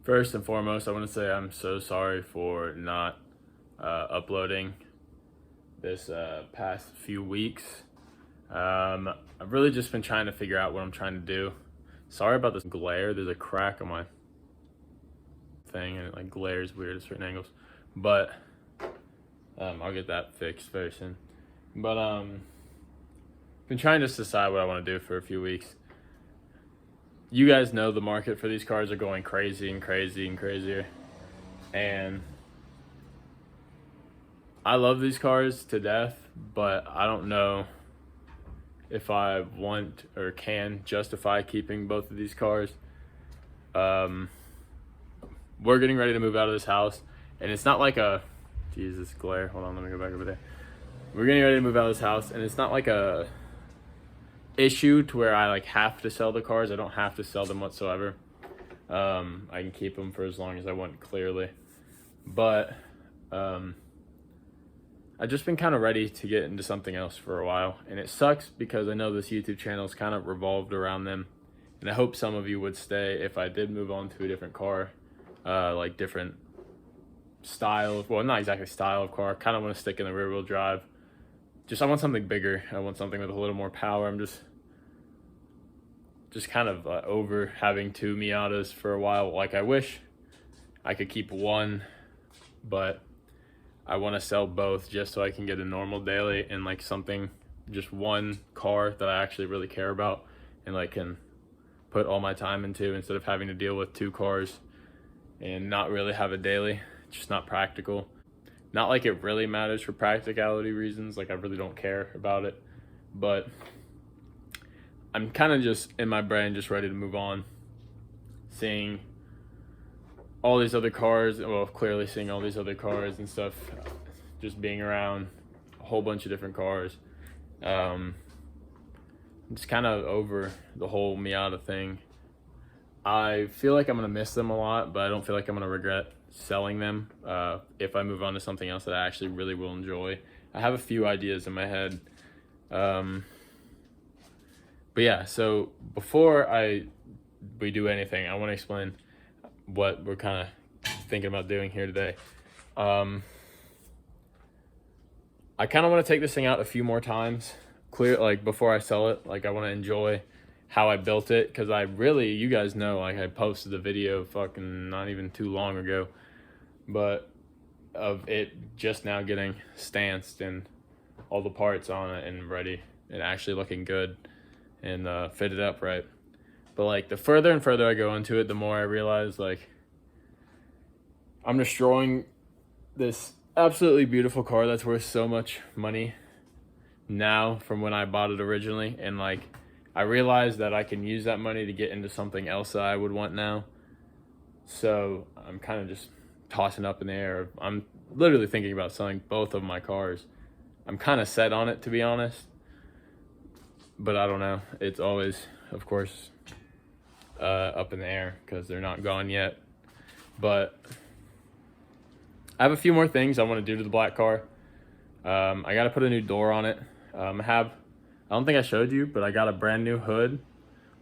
First and foremost, I want to say I'm so sorry for not uploading this past few weeks. I've really just been trying to figure out what I'm trying to do. Sorry about this glare. There's a crack on my thing and it like glares weird at certain angles. But I'll get that fixed very soon. But been trying to just decide what I want to do for a few weeks. You guys know the market for these cars are going crazy and crazy and crazier. And I love these cars to death, but I don't know if I want or can justify keeping both of these cars. We're getting ready to move out of this house, and it's not like a Jesus glare. Hold on, let me go back over there. We're getting ready to move out of this house, and it's not like a issue to where I like have to sell the cars. I don't have to sell them whatsoever. I can keep them for as long as I want, clearly. But I've just been kind of ready to get into something else for a while, and it sucks because I know this YouTube channel is kind of revolved around them, and I hope some of you would stay if I did move on to a different car, like different style. Well, not exactly style of car. Kind of want to stick in the rear wheel drive. I want something bigger. I want something with a little more power. I'm just kind of over having two Miatas for a while. Like, I wish I could keep one, but I want to sell both just so I can get a normal daily and like something, just one car that I actually really care about and like can put all my time into, instead of having to deal with two cars and not really have a daily. It's just not practical. Not like it really matters for practicality reasons, like I really don't care about it, but I'm kind of just in my brain just ready to move on, seeing all these other cars, well, clearly seeing all these other cars and stuff, just being around a whole bunch of different cars. I'm just kind of over the whole Miata thing. I feel like I'm going to miss them a lot, but I don't feel like I'm going to regret selling them if I move on to something else that I actually really will enjoy. I have a few ideas in my head. But yeah, so before we do anything, I want to explain what we're kind of thinking about doing here today. I kind of want to take this thing out a few more times, like before I sell it. Like, I want to enjoy how I built it, because you guys know, like, I posted a video fucking not even too long ago, but of it just now getting stanced and all the parts on it and ready and actually looking good and fitted up right. But like, the further and further I go into it, the more I realize like I'm destroying this absolutely beautiful car that's worth so much money now from when I bought it originally. And like, I realized that I can use that money to get into something else that I would want now. So I'm kind of just tossing up in the air. I'm literally thinking about selling both of my cars. I'm kind of set on it, to be honest, but I don't know. It's always, of course, up in the air because they're not gone yet. But I have a few more things I want to do to the black car. I got to put a new door on it. I don't think I showed you, but I got a brand new hood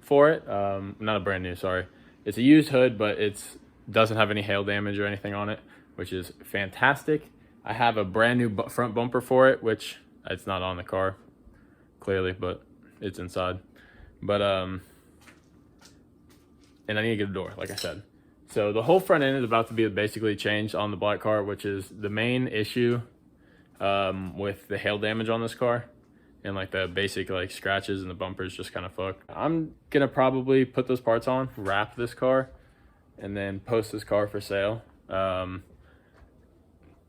for it. Not a brand new, sorry. It's a used hood, but it doesn't have any hail damage or anything on it, which is fantastic. I have a brand new front bumper for it, which it's not on the car, clearly, but it's inside. But, and I need to get a door, like I said. So the whole front end is about to be basically changed on the black car, which is the main issue with the hail damage on this car. And like the basic like scratches and the bumpers just kind of fucked. I'm gonna probably put those parts on, wrap this car, and then post this car for sale.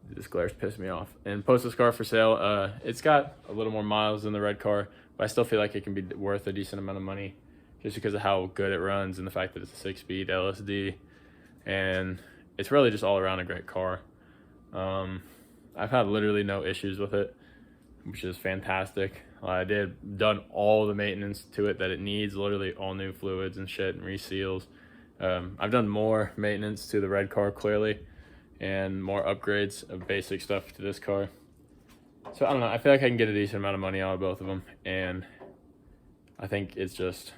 This glare's pissed me off. And post this car for sale. It's got a little more miles than the red car, but I still feel like it can be worth a decent amount of money just because of how good it runs and the fact that it's a 6-speed LSD. And it's really just all around a great car. I've had literally no issues with it, which is fantastic. I done all the maintenance to it that it needs, literally all new fluids and shit and reseals. I've done more maintenance to the red car, clearly, and more upgrades of basic stuff to this car. So I don't know, I feel like I can get a decent amount of money out of both of them, and I think it's just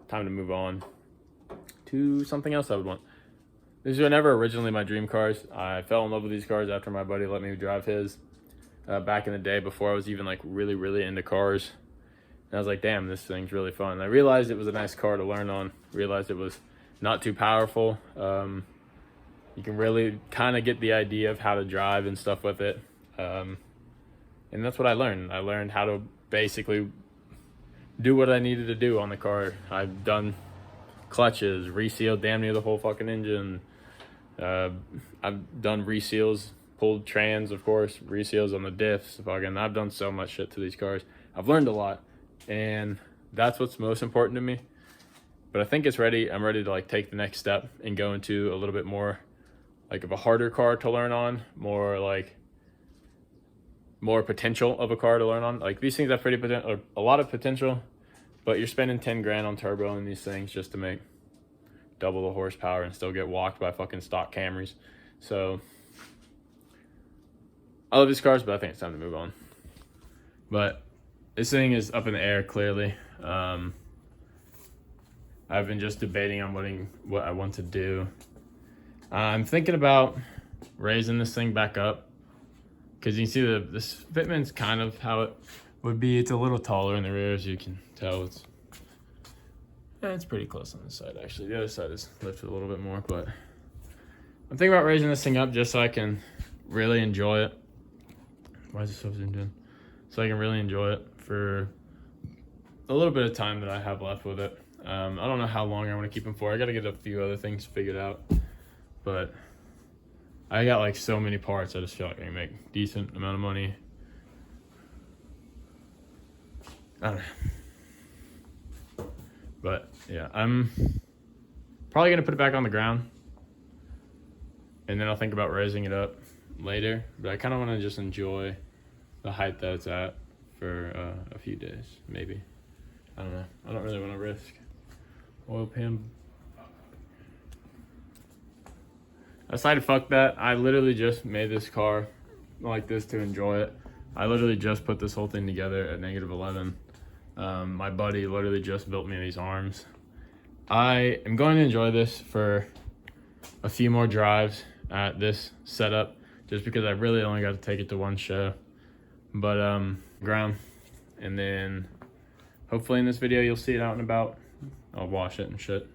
time to move on to something else I would want. These were never originally my dream cars. I fell in love with these cars after my buddy let me drive his back in the day, before I was even like really, really into cars. And I was like, damn, this thing's really fun. And I realized it was a nice car to learn on. Realized it was not too powerful. You can really kind of get the idea of how to drive and stuff with it. And that's what I learned. I learned how to basically do what I needed to do on the car. I've done clutches, resealed damn near the whole fucking engine. I've done reseals, pulled trans, of course, reseals on the diffs. Fucking, I've done so much shit to these cars. I've learned a lot, and that's what's most important to me. But I think it's ready. I'm ready to like take the next step and go into a little bit more like of a harder car to learn on, more potential of a car to learn on. Like these things have a lot of potential, but you're spending 10 grand on turbo in these things just to make double the horsepower and still get walked by fucking stock Camrys. So I love these cars, but I think it's time to move on. But this thing is up in the air, clearly. I've been just debating on what I want to do. I'm thinking about raising this thing back up, because you can see this fitment's kind of how it would be. It's a little taller in the rear, as you can tell. It's pretty close on this side, actually. The other side is lifted a little bit more, but I'm thinking about raising this thing up just so I can really enjoy it. Why is it so zoomed in? So I can really enjoy it for a little bit of time that I have left with it. I don't know how long I want to keep them for. I got to get a few other things figured out, but I got like so many parts. I just feel like I can make decent amount of money. I don't know. But yeah, I'm probably going to put it back on the ground, and then I'll think about raising it up later. But I kind of want to just enjoy the height that it's at for a few days, maybe. I don't know. I don't really want to risk oil pan. I decided fuck that. I literally just made this car like this to enjoy it. I literally just put this whole thing together at -11. My buddy literally just built me these arms. I am going to enjoy this for a few more drives at this setup, just because I really only got to take it to one show. But ground, and then hopefully in this video you'll see it out and about. I'll wash it and shit,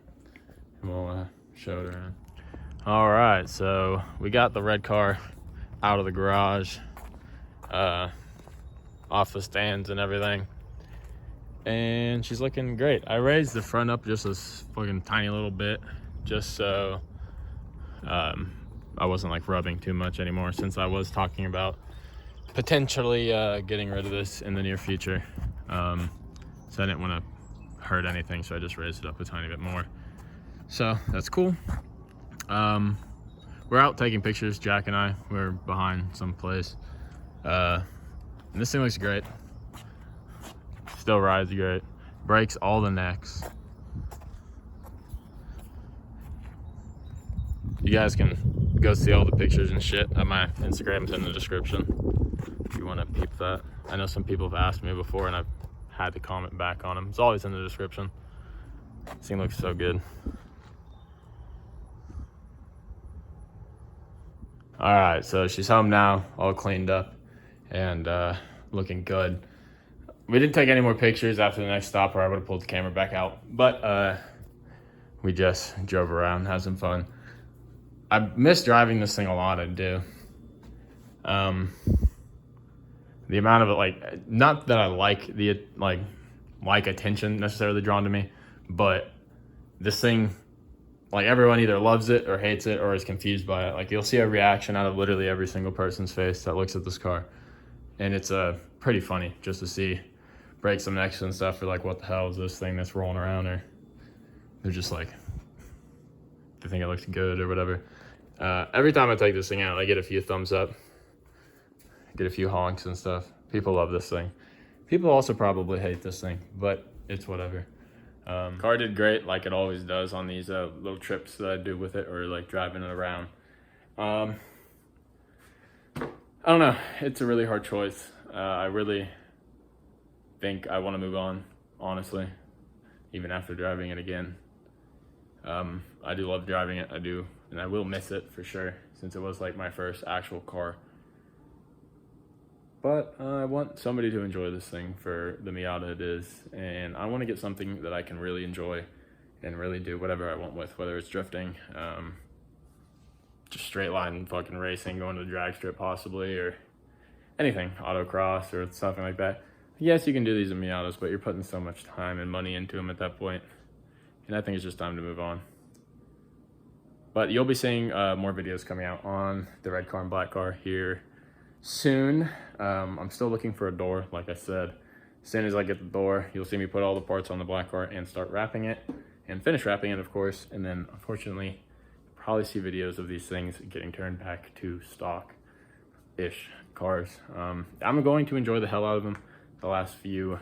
and we'll show it around. All right, so we got the red car out of the garage, off the stands and everything, and she's looking great. I raised the front up just a fucking tiny little bit, just so I wasn't like rubbing too much anymore, since I was talking about potentially getting rid of this in the near future. So I didn't want to hurt anything, so I just raised it up a tiny bit more. So that's cool. We're out taking pictures, Jack and I. We're behind some place. And this thing looks great. Still rides great. Brakes all the necks. You guys can go see all the pictures and shit. My Instagram's in the description if you want to peep that. I know some people have asked me before, and I've had to comment back on them. It's always in the description. This thing looks so good. All right, so she's home now, all cleaned up and looking good. We didn't take any more pictures after the next stop, or I would have pulled the camera back out. But we just drove around, had some fun. I miss driving this thing a lot. I do. The amount of it, like, not that I like the like attention necessarily drawn to me, but this thing, like, everyone either loves it or hates it or is confused by it. Like, you'll see a reaction out of literally every single person's face that looks at this car, and it's pretty funny just to see. Break some necks and stuff for like, what the hell is this thing that's rolling around? Or they're just like, they think it looks good or whatever. Every time I take this thing out, I get a few thumbs up, get a few honks and stuff. People love this thing. People also probably hate this thing, but it's whatever. Car did great, like it always does on these little trips that I do with it, or like driving it around. I don't know. It's a really hard choice. I really think I want to move on, honestly, even after driving it again. I do love driving it. I do, and I will miss it for sure, since it was like my first actual car. But I want somebody to enjoy this thing for the Miata it is, and I want to get something that I can really enjoy and really do whatever I want with, whether it's drifting, just straight line fucking racing, going to the drag strip possibly, or anything, autocross or something like that. Yes, you can do these in Miatas, but you're putting so much time and money into them at that point, and I think it's just time to move on. But you'll be seeing more videos coming out on the red car and black car here soon. I'm still looking for a door, like I said. As soon as I get the door, you'll see me put all the parts on the black car and start wrapping it, and finish wrapping it, of course. And then, unfortunately, probably see videos of these things getting turned back to stock-ish cars. I'm going to enjoy the hell out of them the last few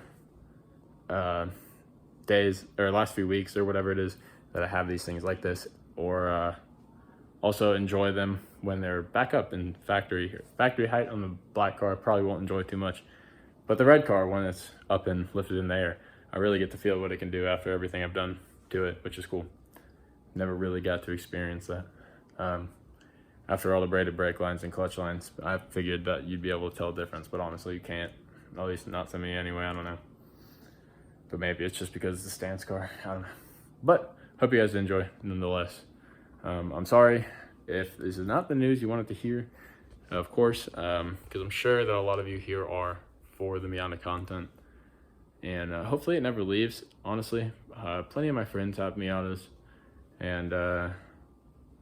days, or last few weeks, or whatever it is that I have these things like this, or also enjoy them when they're back up in factory height. On the black car, I probably won't enjoy too much, but the red car, when it's up and lifted in the air, I really get to feel what it can do after everything I've done to it, which is cool. Never really got to experience that. After all the braided brake lines and clutch lines, I figured that you'd be able to tell the difference, but honestly you can't, at least not to me anyway. I don't know, but maybe it's just because it's a stance car, I don't know. But hope you guys enjoy nonetheless. I'm sorry if this is not the news you wanted to hear, of course, because I'm sure that a lot of you here are for the Miata content, and hopefully it never leaves, honestly. Plenty of my friends have Miatas, and I'll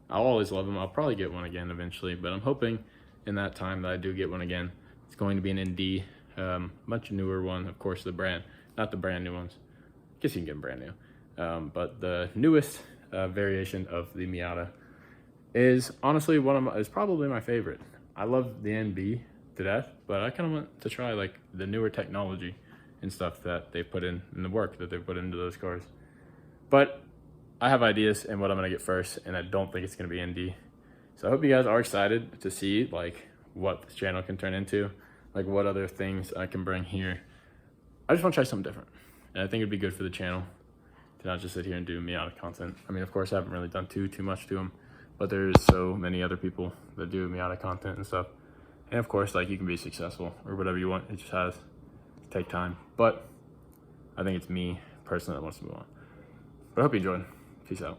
always love them. I'll probably get one again eventually, but I'm hoping in that time that I do get one again. It's going to be an ND, much newer one, of course, not the brand new ones. I guess you can get them brand new, but the newest variation of the Miata is honestly is probably my favorite. I love the NB to death, but I kind of want to try like the newer technology and stuff that they put in the work that they put into those cars. But I have ideas and what I'm gonna get first, and I don't think it's gonna be ND. So I hope you guys are excited to see like what this channel can turn into, like what other things I can bring here. I just want to try something different, and I think it'd be good for the channel to not just sit here and do Miata content. I mean, of course, I haven't really done too much to them, but there's so many other people that do Miata content and stuff. And of course, like, you can be successful or whatever you want. It just has to take time. But I think it's me personally that wants to move on. But I hope you enjoyed. Peace out.